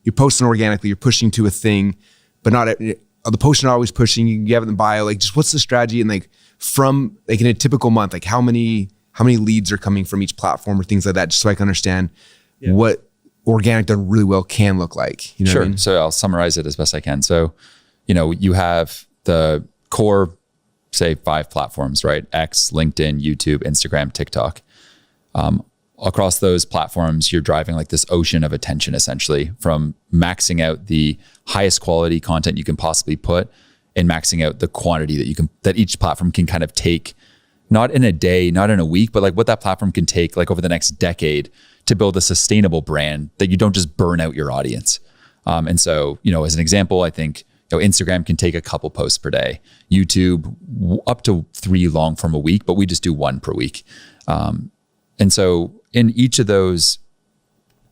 you're posting organically, you're pushing to a thing, but not the posts are not always pushing. You have it in the bio. Like, just what's the strategy? And like from like in a typical month, like how many leads are coming from each platform or things like that, just so I can understand what organic done really well can look like. You know sure. what I mean? So I'll summarize it as best I can. So, you have the core, say 5 platforms, right? X, LinkedIn, YouTube, Instagram, TikTok. Across those platforms, you're driving like this ocean of attention, essentially, from maxing out the highest quality content you can possibly put and maxing out the quantity that each platform can kind of take, not in a day, not in a week, but like what that platform can take like over the next decade to build a sustainable brand that you don't just burn out your audience. And so, as an example, I think Instagram can take a couple posts per day, YouTube up to 3 long form a week, but we just do 1 per week. And so in each of those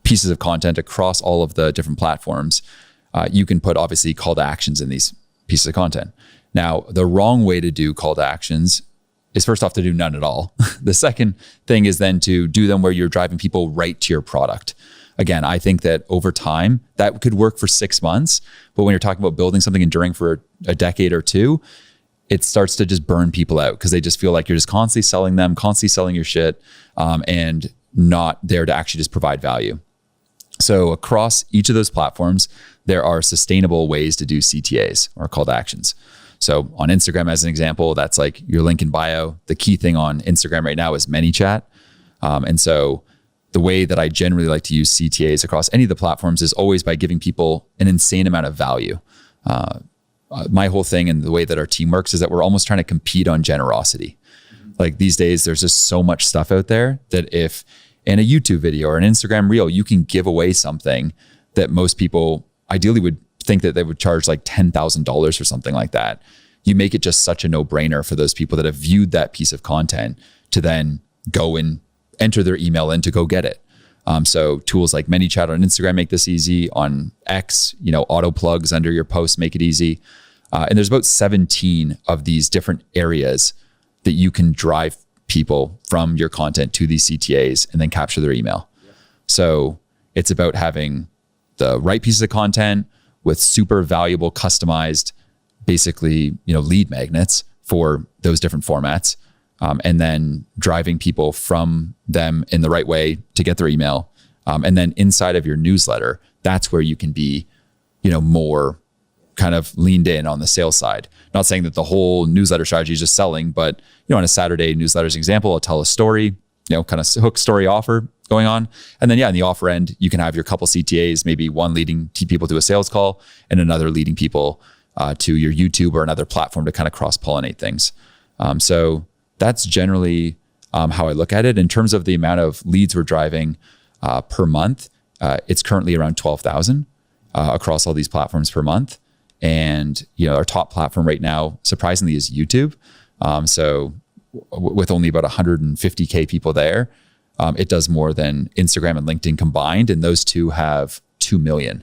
pieces of content across all of the different platforms, you can put obviously call to actions in these pieces of content. Now, the wrong way to do call to actions is first off to do none at all. The second thing is then to do them where you're driving people right to your product. Again, I think that over time that could work for 6 months, but when you're talking about building something enduring for a decade or 2, it starts to just burn people out because they just feel like you're just constantly selling them, constantly selling your shit, and not there to actually just provide value. So across each of those platforms, there are sustainable ways to do CTAs or call to actions. So on Instagram, as an example, that's like your link in bio. The key thing on Instagram right now is ManyChat. And so the way that I generally like to use CTAs across any of the platforms is always by giving people an insane amount of value. My whole thing and the way that our team works is that we're almost trying to compete on generosity. Like these days, there's just so much stuff out there that if in a YouTube video or an Instagram reel, you can give away something that most people ideally would think that they would charge like $10,000 for something like that. You make it just such a no-brainer for those people that have viewed that piece of content to then go and enter their email in to go get it. So tools like ManyChat on Instagram make this easy. On X, auto plugs under your posts make it easy. And there's about 17 of these different areas that you can drive people from your content to these CTAs and then capture their email. Yeah. So it's about having the right pieces of content with super valuable, customized, basically, lead magnets for those different formats. And then driving people from them in the right way to get their email. And then inside of your newsletter, that's where you can be, more kind of leaned in on the sales side. Not saying that the whole newsletter strategy is just selling, but, on a Saturday newsletter, as an example, I'll tell a story, kind of hook story offer going on. And then, in the offer end, you can have your couple CTAs, maybe one leading people to a sales call and another leading people to your YouTube or another platform to kind of cross-pollinate things. So that's generally how I look at it. In terms of the amount of leads we're driving per month, it's currently around 12,000 across all these platforms per month. And our top platform right now, surprisingly, is YouTube. So with only about 150K people there, it does more than Instagram and LinkedIn combined, and those two have 2 million.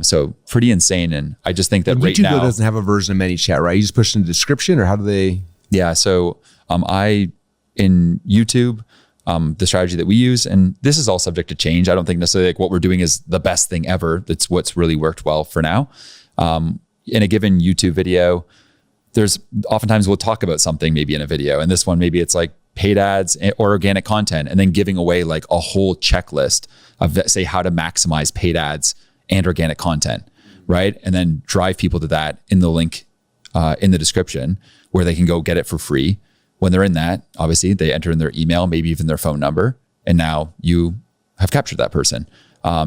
So pretty insane. And I just think that right now, YouTube doesn't have a version of ManyChat, right? You just push in the description, or how do they? Yeah. So in YouTube, the strategy that we use, and this is all subject to change. I don't think necessarily like what we're doing is the best thing ever. That's what's really worked well for now. In a given YouTube video, there's oftentimes we'll talk about something maybe in a video, and this one, maybe it's like paid ads or organic content, and then giving away like a whole checklist of say how to maximize paid ads and organic content, right? And then drive people to that in the link in the description where they can go get it for free. When they're in that, obviously they enter in their email, maybe even their phone number, and now you have captured that person.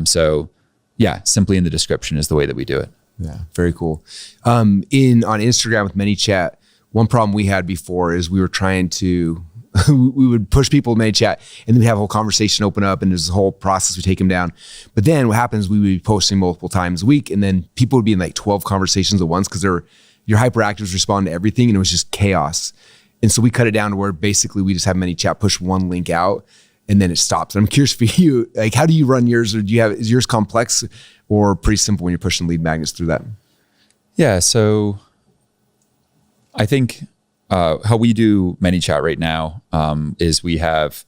So yeah, simply in the description is the way that we do it. Yeah, very cool. On Instagram with ManyChat, one problem we had before is we were trying to, we would push people to ManyChat and then we'd have a whole conversation open up and there's a whole process, we take them down. But then what happens, we would be posting multiple times a week and then people would be in like 12 conversations at once because your hyperactives respond to everything and it was just chaos. And so we cut it down to where basically we just have ManyChat push one link out and then it stops. And I'm curious for you, like how do you run yours, or is yours complex or pretty simple when you're pushing lead magnets through that? Yeah, so I think how we do ManyChat right now is we have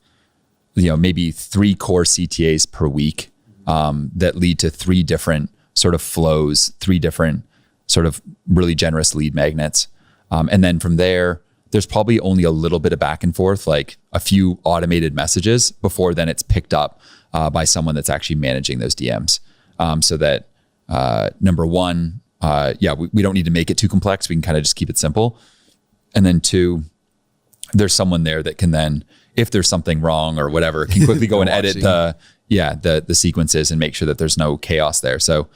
maybe 3 core CTAs per week that lead to 3 different sort of flows, 3 different sort of really generous lead magnets. And then from there, there's probably only a little bit of back and forth, like a few automated messages before then it's picked up by someone that's actually managing those DMs. So that number one, we don't need to make it too complex. We can kind of just keep it simple. And then 2, there's someone there that can then, if there's something wrong or whatever, can quickly go and edit the sequences and make sure that there's no chaos there. So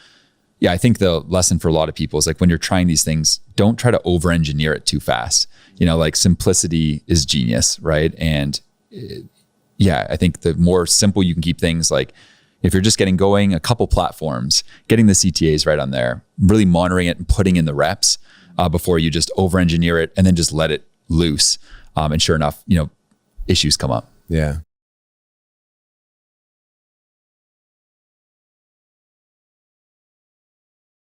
I think the lesson for a lot of people is like, when you're trying these things, don't try to over engineer it too fast. Like simplicity is genius, right? And I think the more simple you can keep things, like if you're just getting going, a couple platforms, getting the CTAs right on there, really monitoring it and putting in the reps before you just over engineer it and then just let it loose. And sure enough, issues come up. Yeah.